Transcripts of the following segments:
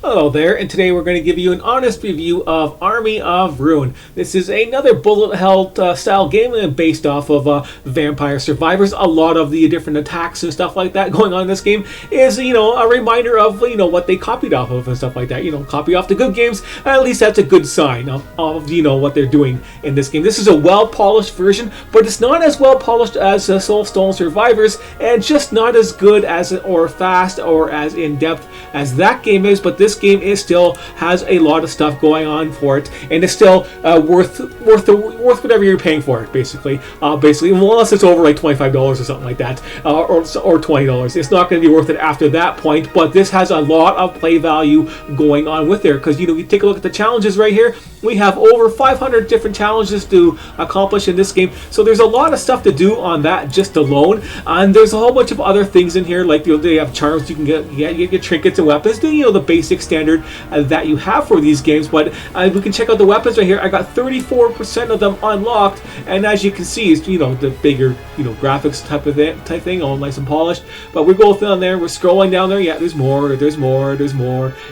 Hello there, and today we're going to give you an honest review of Army of Ruin. This is another bullet hell style game based off of Vampire Survivors. A lot of the different attacks and stuff like that going on in this game is, a reminder of, what they copied off of and stuff like that. Copy off the good games, at least that's a good sign of what they're doing in this game. This is a well-polished version, but it's not as well-polished as Soulstone Survivors, and just not as good as, or fast, or as in-depth as that game is, but this game still has a lot of stuff going on for it, and it's still worth whatever you're paying for it, basically, unless it's over like $25 or something like that, or $20. It's not going to be worth it after that point, but this has a lot of play value going on with there, because you take a look at the challenges right here. We have over 500 different challenges to accomplish in this game, so there's a lot of stuff to do on that just alone, and there's a whole bunch of other things in here, like they have charms you can get trinkets and weapons, the basic standard that you have for these games. But we can check out the weapons right here. I got 34% of them unlocked, and as you can see, it's the bigger graphics type thing, all nice and polished. But we go down there, we're scrolling down there. Yeah, there's more.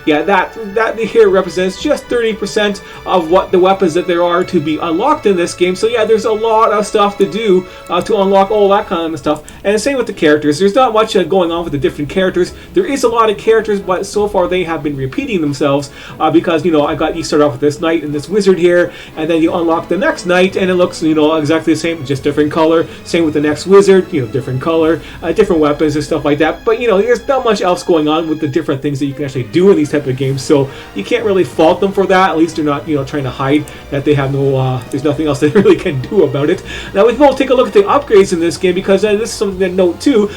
Yeah, that here represents just 30% of what the weapons that there are to be unlocked in this game. So yeah, there's a lot of stuff to do to unlock all that kind of stuff. And the same with the characters. There's not much going on with the different characters. There is a lot of characters, but so far they have been repeating themselves because you start off with this knight and this wizard here, and then you unlock the next knight and it looks exactly the same, just different color. Same with the next wizard, different color, different weapons and stuff like that. But there's not much else going on with the different things that you can actually do in these type of games, so you can't really fault them for that. At least they're not trying to hide that they have there's nothing else they really can do about it. Now we can go take a look at the upgrades in this game, because this is something to note too.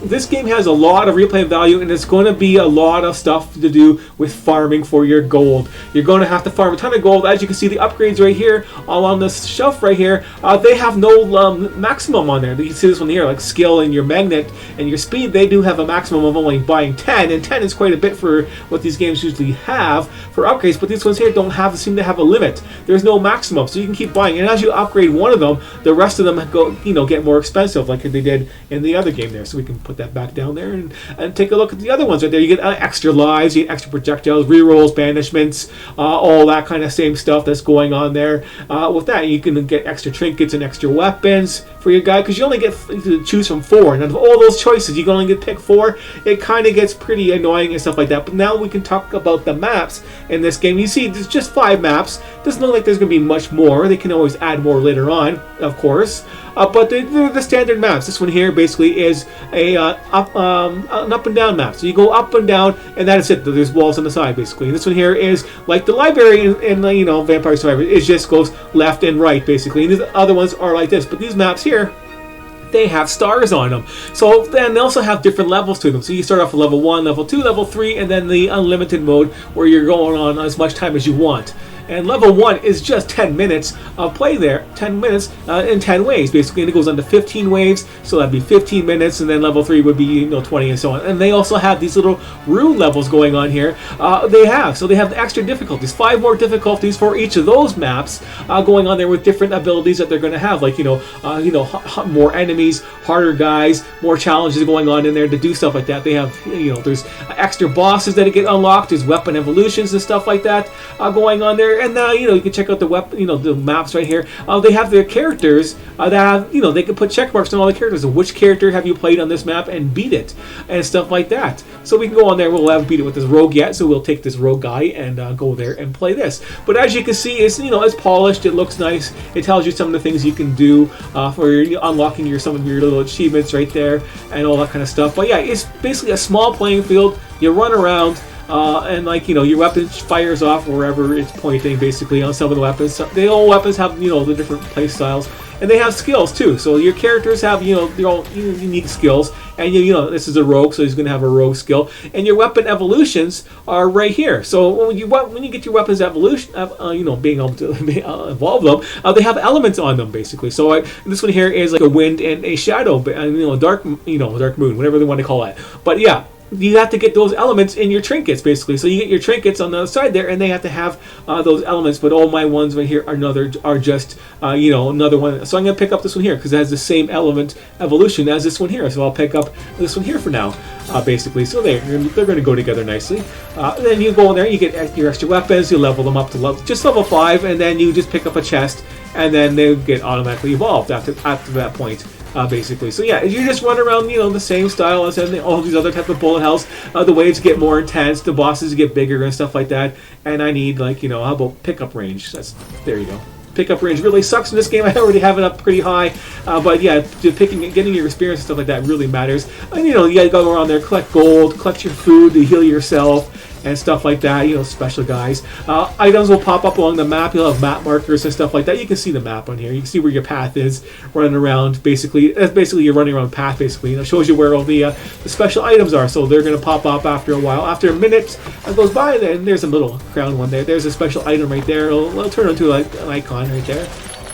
This game has a lot of replay value, and it's going to be a lot of stuff to do with farming for your gold. You're going to have to farm a ton of gold. As you can see, the upgrades right here on this shelf right here, they have no maximum on there. You can see this one here, like skill and your magnet and your speed. They do have a maximum of only buying 10, and 10 is quite a bit for what these games usually have for upgrades. But these ones here seem to have a limit. There's no maximum, so you can keep buying. And as you upgrade one of them, the rest of them get more expensive, like they did in the other game there. So we can put that back down there and take a look at the other ones right there. You get extra lives, you get extra projectiles, rerolls, banishments, all that kind of same stuff that's going on there. With that, you can get extra trinkets and extra weapons for your guy, because you only get to choose from 4, and out of all those choices you can only pick 4. It kind of gets pretty annoying and stuff like that. But now we can talk about the maps in this game. You see there's just 5 maps. Doesn't look like there's going to be much more. They can always add more later on, of course, but they're the standard maps. This one here basically is an up and down map, so you go up and down, and that is it. There's walls on the side basically. And this one here is like the library in Vampire Survivors. It just goes left and right basically, and the other ones are like this. But these maps here, they have stars on them. So then they also have different levels to them. So you start off with level 1, level 2, level 3, and then the unlimited mode where you're going on as much time as you want. And level 1 is just 10 minutes of play there. 10 minutes in 10 waves, basically. And it goes on to 15 waves, so that'd be 15 minutes. And then level 3 would be 20 and so on. And they also have these little rune levels going on here. They have the extra difficulties. 5 more difficulties for each of those maps going on there, with different abilities that they're going to have. Like, more enemies, harder guys, more challenges going on in there to do stuff like that. They have, there's extra bosses that get unlocked. There's weapon evolutions and stuff like that going on there. And you can check out the weapon, the maps right here. They have their characters that have, they can put check marks on all the characters of which character have you played on this map and beat it and stuff like that. So we can go on there. We'll have beat it with this rogue yet, so we'll take this rogue guy and go there and play this. But as you can see, it's it's polished. It looks nice. It tells you some of the things you can do for unlocking some of your little achievements right there and all that kind of stuff. But yeah, it's basically a small playing field. You run around. And your weapon fires off wherever it's pointing, basically, on some of the weapons. All weapons have, the different play styles. And they have skills, too. So your characters have, their own unique skills. And, this is a rogue, so he's going to have a rogue skill. And your weapon evolutions are right here. So when you get your weapons evolution, being able to evolve them, they have elements on them, basically. So this one here is like a wind and a shadow, dark moon, whatever they want to call it. But yeah. you have to get those elements in your trinkets, basically. So you get your trinkets on the other side there, and they have to have those elements. But all my ones right here are just another one. So I'm going to pick up this one here because it has the same element evolution as this one here. So I'll pick up this one here for now, basically. So they're going to go together nicely. And then you go in there, you get your extra weapons, you level them up to level 5, and then you just pick up a chest, and then they get automatically evolved after that point. Basically. So yeah, you just run around, the same style as in all these other type of bullet hells. The waves get more intense, the bosses get bigger and stuff like that. And I need how about pickup range? There you go. Pickup range really sucks in this game. I already have it up pretty high, but yeah, getting your experience and stuff like that really matters. And you gotta go around there, collect gold, collect your food to heal yourself, and stuff like that, special guys. Items will pop up along the map. You'll have map markers and stuff like that. You can see the map on here. You can see where your path is, running around, basically. That's basically you're running around path, basically. And it shows you where all the special items are. So they're going to pop up after a while. After a minute goes by, then there's a little crown one there. There's a special item right there. It'll turn into an icon right there.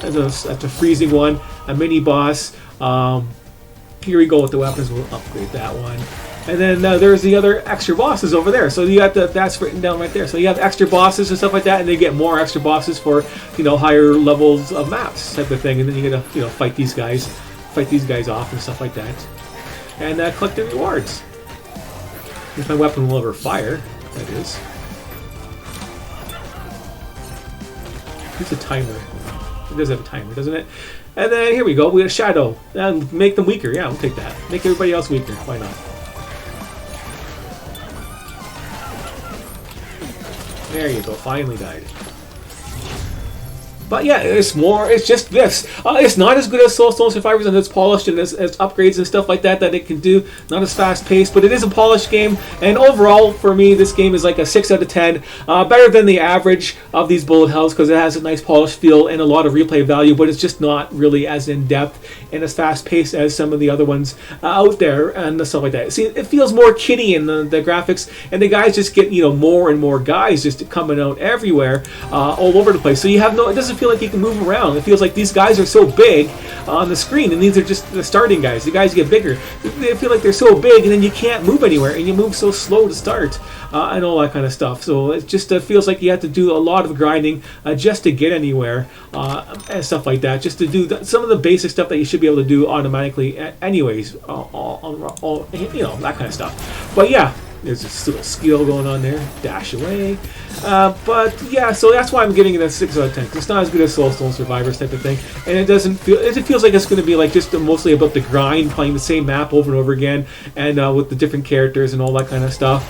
That's a freezing one, a mini boss. Here we go with the weapons. We'll upgrade that one. And then there's the other extra bosses over there. So you got that's written down right there. So you have extra bosses and stuff like that, and they get more extra bosses for higher levels of maps type of thing. And then you gotta fight these guys off and stuff like that, and collect the rewards. If my weapon will ever fire, that is. It's a timer. It does have a timer, doesn't it? And then here we go. We got a shadow. And make them weaker. Yeah, we'll take that. Make everybody else weaker. Why not? There you go, finally died. But yeah, it's just this. It's not as good as Soulstone Survivors, and it's polished and it's upgrades and stuff like that it can do. Not as fast paced, but it is a polished game. And overall, for me, this game is like a 6 out of 10. Better than the average of these bullet hells because it has a nice polished feel and a lot of replay value, but it's just not really as in depth and as fast paced as some of the other ones out there and stuff like that. See, it feels more kiddie in the graphics, and the guys just get more and more guys just coming out everywhere, all over the place. So you have it doesn't feel like you can move around. It feels like these guys are so big on the screen, and these are just the starting guys. The guys get bigger. They feel like they're so big, and then you can't move anywhere, and you move so slow to start, and all that kind of stuff. So it just feels like you have to do a lot of grinding just to get anywhere, and stuff like that. Just to do some of the basic stuff that you should be able to do automatically, anyways. That kind of stuff. But yeah. There's this little skill going on there. Dash away. But yeah, so that's why I'm giving it a 6 out of 10. It's not as good as Soulstone Survivors type of thing. And it doesn't feel... It feels like it's going to be like just mostly about the grind, playing the same map over and over again. And with the different characters and all that kind of stuff.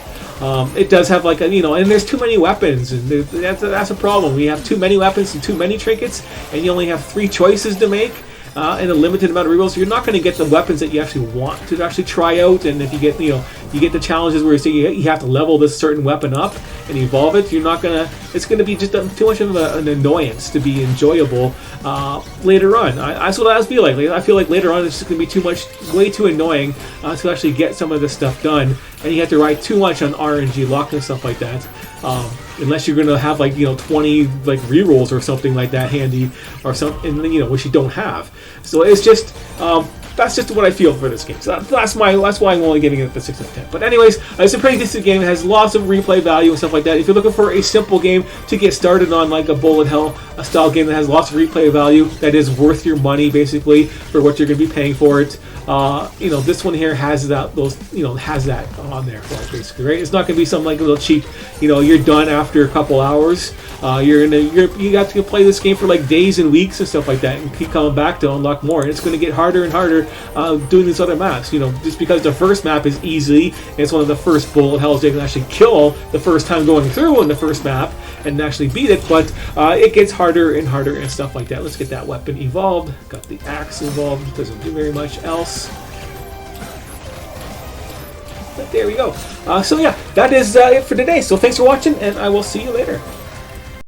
It does have like and there's too many weapons. And that's a problem. We have too many weapons and too many trinkets. And you only have 3 choices to make. And a limited amount of rerolls, so you're not going to get the weapons that you actually want to actually try out. And if you get you get the challenges where you have to level this certain weapon up and evolve it, you're not gonna. It's going to be just too much of an annoyance to be enjoyable later on. That's what I feel like. I feel like later on it's just going to be way too annoying to actually get some of this stuff done, and you have to rely too much on RNG luck and stuff like that. Unless you're going to have 20 rerolls or something like that handy, or something, which you don't have. So it's just that's just what I feel for this game. So that's why I'm only giving it the 6 out of 10. But anyways, it's a pretty decent game. It has lots of replay value and stuff like that. If you're looking for a simple game to get started on, like a bullet hell style game that has lots of replay value, that is worth your money basically for what you're going to be paying for it. This one here has that has that on there for it basically, right? It's not going to be something like a little cheap. You're done after a couple hours. You got to play this game for like days and weeks and stuff like that, and keep coming back to unlock more. And it's going to get harder and harder doing these other maps. Just because the first map is easy, and it's one of the first bullet hells you can actually kill the first time going through on the first map and actually beat it. But it gets harder and harder and stuff like that. Let's get that weapon evolved. Got the axe evolved. Doesn't do very much else. But there we go. So yeah, that is it for today. So thanks for watching, and I will see you later.